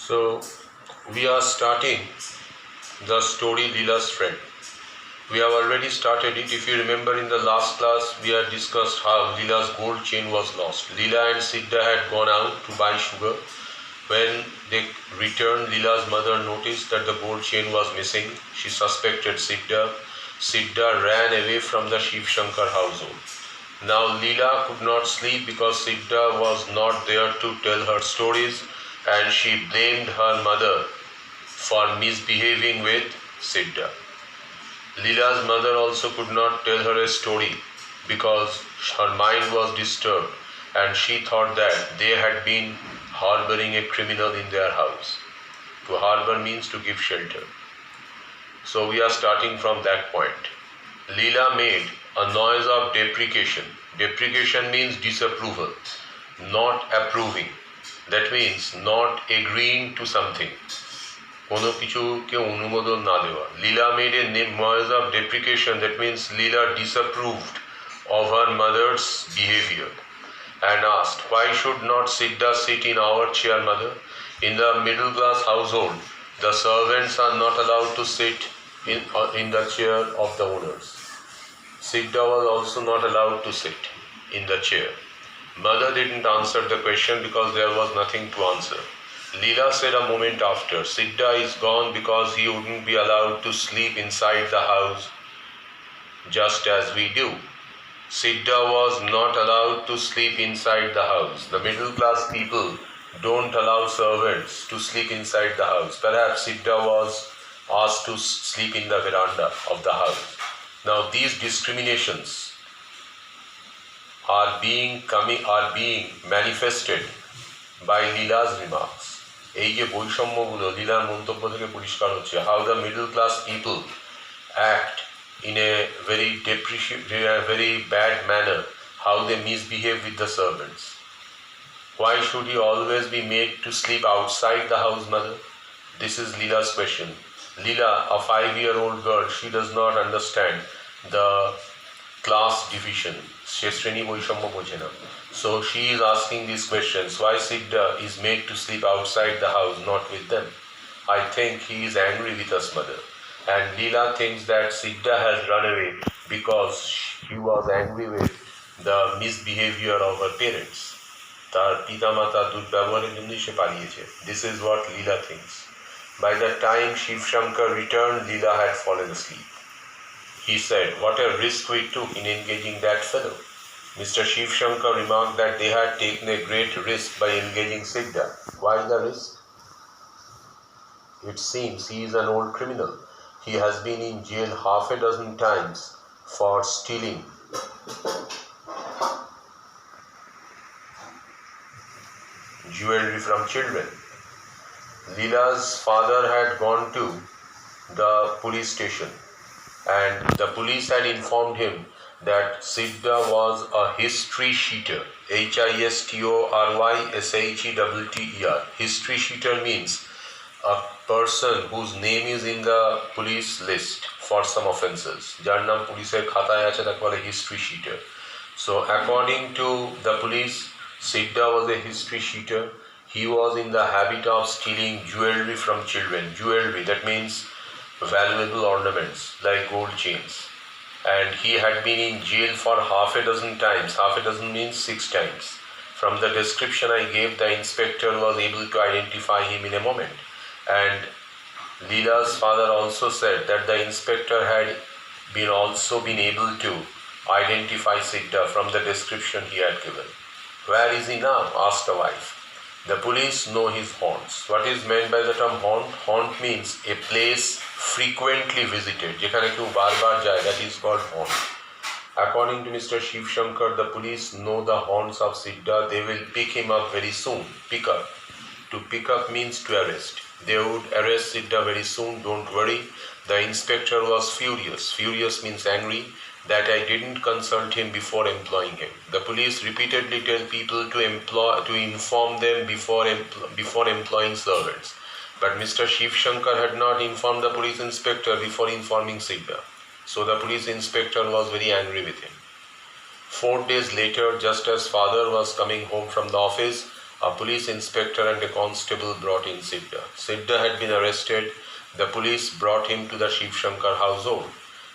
So we are starting the story Leela's friend. We have already started it. If you remember, in the last class we had discussed how Leela's gold chain was lost. Leela and Sidda had gone out to buy sugar. When they returned, Leela's mother noticed that the gold chain was missing. She suspected Sidda. Sidda ran away from the Shiv Shankar household. Now Leela could not sleep because Sidda was not there to tell her stories, and she blamed her mother for misbehaving with Sidda. Leela's mother also could not tell her a story because her mind was disturbed and she thought that they had been harboring a criminal in their house. To harbor means to give shelter. So we are starting from that point. Leela made a noise of deprecation. Deprecation means disapproval, not approving. That means not agreeing to something. কোনো কিছুকে অনুমোদন না দেওয়া. Leela made a noise of deprecation. That means Leela disapproved of her mother's behavior and asked, why should not Sidda sit in our chair, mother? In the middle class household, the servants are not allowed to sit in the chair of the owners. Sidda was also not allowed to sit in the chair. Mother didn't answer the question because there was nothing to answer. Leela said a moment after, Sidda is gone because he wouldn't be allowed to sleep inside the house just as we do. Sidda was not allowed to sleep inside the house. The middle class people don't allow servants to sleep inside the house. Perhaps Sidda was asked to sleep in the veranda of the house. Now these discriminations are being manifested by Leela's remarks. এই যে বৈষম্যগুলো লীলার মন্তব্য থেকে পরিষ্কার হচ্ছে, how the middle class people act in a very bad manner, how they misbehave with the servants. Why should he always be made to sleep outside the house, mother? This is Leela's question. Leela, a 5-year-old girl, she does not understand the class division. সে শ্রেণী বৈষম্য বোঝে না. So she is asking these questions. Why Sidda is made to sleep outside the house, not with them? I think he is angry with us, mother. And Leela thinks that Sidda has run away because she was angry with the misbehavior of her parents. তার পিতা মাতা দুর্ব্যবহারের জন্যই সে পালিয়েছে. This is what Leela thinks. By the time Shiv Shankar returned, Leela had fallen asleep. He said, what a risk we took in engaging that fellow. Mr. Shiv Shankar remarked that they had taken a great risk by engaging Sidda. Why the risk? It seems he is an old criminal. He has been in jail half a dozen times for stealing jewelry from children. Leela's father had gone to the police station and the police had informed him that Sidda was a history sheeter. HISTORYSHETTER. History sheeter means a person whose name is in the police list for some offences. যার নাম পুলিশের খাতায় আছে তাকে বলে history sheeter. So according to the police, Sidda was a history sheeter. He was in the habit of stealing jewelry from children. Jewelry, that means valuable ornaments like gold chains. And he had been in jail for half a dozen times. Half a dozen means 6 times. From the description I gave, the inspector was able to identify him in a moment. And Leela's father also said that the inspector had also been able to identify Sidda from the description he had given. Where is he now? Asked the wife. The police know his haunts. What is meant by the term haunt? Haunt means a place frequently visited. যেখানে কেউ বারবার যায়, that is called haunt. According to Mr. Shiv Shankar, the police know the haunts of Sidda. They will pick him up very soon. Pick up. To pick up means to arrest. They would arrest Sidda very soon, don't worry. The inspector was furious. Furious means angry. That I didn't consult him before employing him. The police repeatedly tell people to inform them before employing servants. But Mr. Shiv Shankar had not informed the police inspector before informing Sidda. So the police inspector was very angry with him. 4 days later, just as father was coming home from the office, A police inspector and a constable brought in Siddha. Siddha had been arrested. The police brought him to the Shiv Shankar household.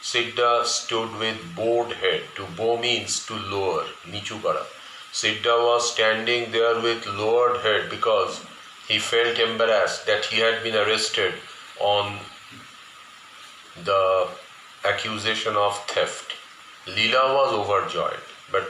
Siddha stood with bowed head. To bow means to lower, nichu kara. Siddha was standing there with lowered head because he felt embarrassed that he had been arrested on the accusation of theft. Leela was overjoyed, but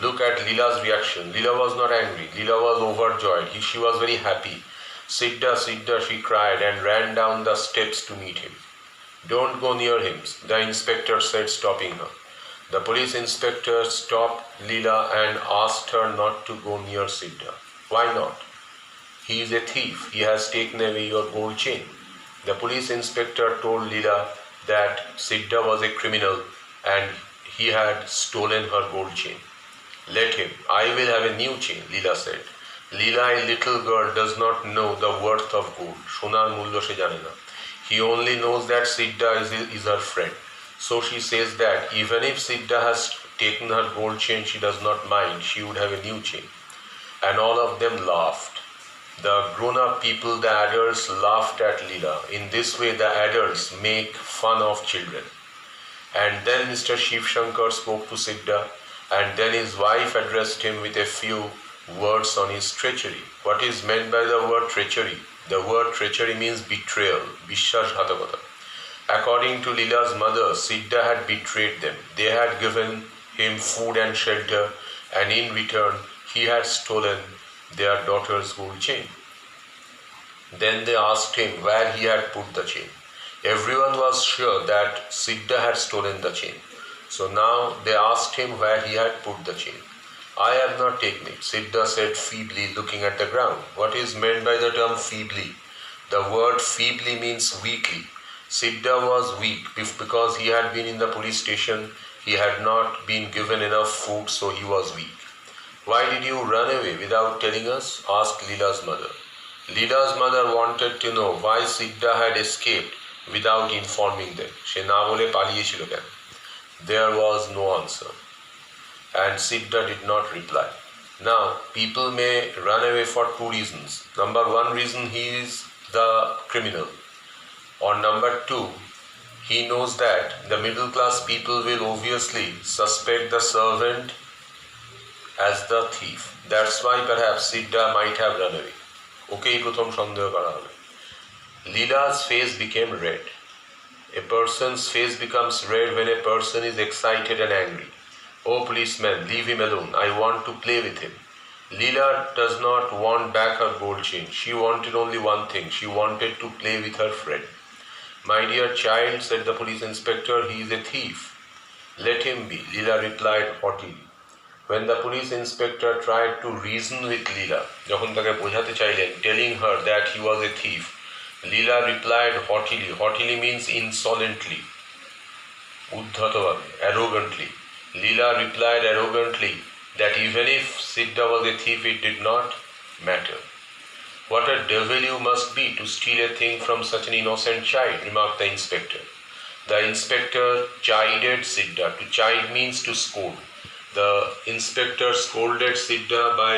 look at Leela's reaction. Leela was not angry. Leela was overjoyed. She was very happy. Siddha, Siddha, she cried and ran down the steps to meet him. Don't go near him, the inspector said, stopping her. The police inspector stopped Leela and asked her not to go near Siddha. Why not? He is a thief. He has taken away your gold chain. The police inspector told Leela that Siddha was a criminal and he had stolen her gold chain. Let him. I will have a new chain, Leela said. Leela, a little girl, does not know the worth of gold. Sonar mullo she jane na. He only knows that Siddha is her friend. So she says that even if Siddha has taken her gold chain, she does not mind. She would have a new chain. And all of them laughed. The grown-up people, the adults, laughed at Leela. In this way, the adults make fun of children. And then Mr. Shiv Shankar spoke to Siddha, and then his wife addressed him with a few words on his treachery. What is meant by the word treachery? The word treachery means betrayal, vishwasghatakata. According to Leela's mother, Siddha had betrayed them. They had given him food and shelter, and in return, he had stolen their daughter's gold chain. Then they asked him where he had put the chain. Everyone was sure that Siddha had stolen the chain. So now they asked him where he had put the chain. I have not taken it, Siddha said feebly, looking at the ground. What is meant by the term feebly? The word feebly means weakly. Siddha was weak because he had been in the police station. He had not been given enough food, so he was weak. Why did you run away without telling us? Asked Leela's mother. Leela's mother wanted to know why Siddha had escaped without informing them. She na bole paliyechilo ken? There was no answer, and Siddha did not reply. Now, people may run away for two reasons. Number one reason, he is the criminal. Or number two, he knows that the middle class people will obviously suspect the servant as the thief. That's why perhaps Siddha might have run away. Okay, prothom shandeho kara hobe. Leela's face became red. A person's face becomes red when a person is excited and angry. Oh, policeman, leave him alone. I want to play with him. Leela does not want back her gold chain. She wanted only one thing. She wanted to play with her friend. My dear child, said the police inspector, he is a thief. Let him be, Leela replied haughtily. When the police inspector tried to reason with Leela, যখন তাকে বোঝাতে চাইলেন, telling her that he was a thief, Leela replied haughtily. Haughtily means insolently, uddhatavabhe, arrogantly. Leela replied arrogantly that even if Siddha was a thief, it did not matter. What a devil you must be to steal a thing from such an innocent child, remarked the inspector. The inspector chided Siddha. To chide means to scold. The inspector scolded Siddha by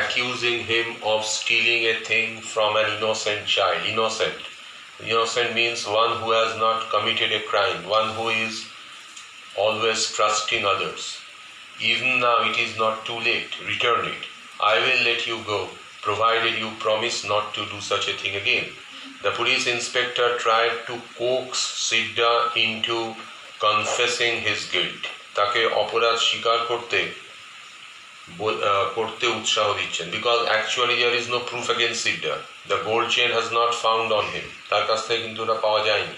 accusing him of stealing a thing from an innocent child. Innocent. Innocent means one who has not committed a crime, one who is always trusting others. Even now it is not too late. Return it. I will let you go, provided you promise not to do such a thing again. The police inspector tried to coax Siddha into confessing his guilt. তাকে অপরাধ স্বীকার করতে উৎসাহ দিচ্ছেন, because actually there is no proof against Siddha. The gold chain has not found on him. তার কাছ থেকে কিন্তু ওটা পাওয়া যায়নি.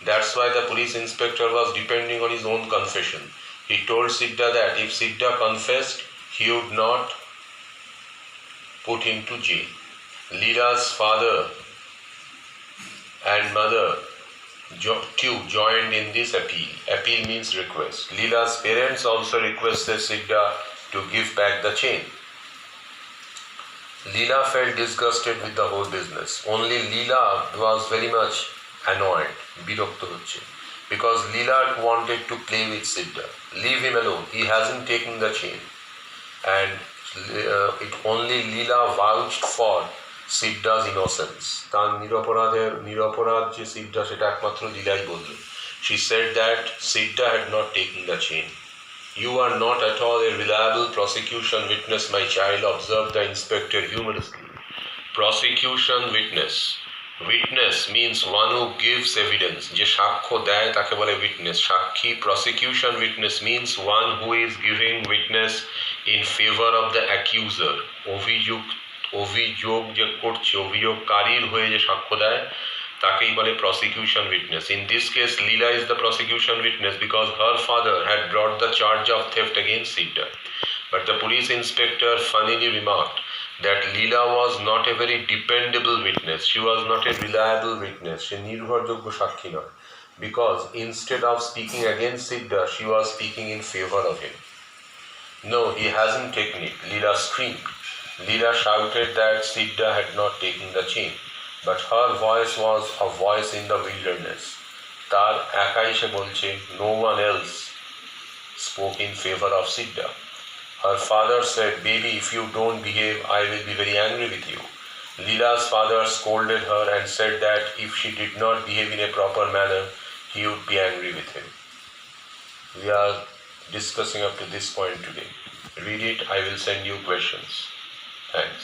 That's why the police inspector was depending on his own confession. He told Siddha that if Siddha confessed, he would not put him to jail. Leela's father and mother too joined in this appeal. Appeal means request. Leela's parents also requested Siddha to give back the chain. Leela felt disgusted with the whole business. Only Leela was very much annoyed, birokto hocche, because Leela wanted to play with Siddha. Leave him alone. He hasn't taken the chain. And it only Leela vouched for Siddha's innocence. তার নিরপরাধ যে সিদ্ধা সেটা একমাত্র লীলাই বলল. She said that Siddha had not taken the chain. You are not at all a reliable prosecution witness, my child, observed the inspector humorously. Prosecution witness. Witness means one who gives evidence. যে সাক্ষ্য দেয় তাকে বলে witness. সাক্ষী. Prosecution witness means one who is giving witness in favor of the accuser. অভিযোগ যে করছে, অভিযোগকারীর হয়ে যে সাক্ষ্য দেয় তাকেই বলে prosecution witness. In this case, Leela is the prosecution witness because her father had brought the charge of theft against Siddha. But the police inspector funnily remarked that Leela was not a very dependable witness. She was not a reliable witness. সে নির্ভরযোগ্য সাক্ষী নয়. Because instead of speaking against Siddha, she was speaking in favor of him. No, he hasn't taken it, Leela screamed. Leela shouted that Siddha had not taken the chain. But her voice was a voice in the wilderness. তার একাই সে বলছে, no one else spoke in favor of Siddha. Her father said, baby, if you don't behave, I will be very angry with you. Leela's father scolded her and said that if she did not behave in a proper manner, he would be angry with him. We are discussing up to this point today. Read it, I will send you questions. Thanks.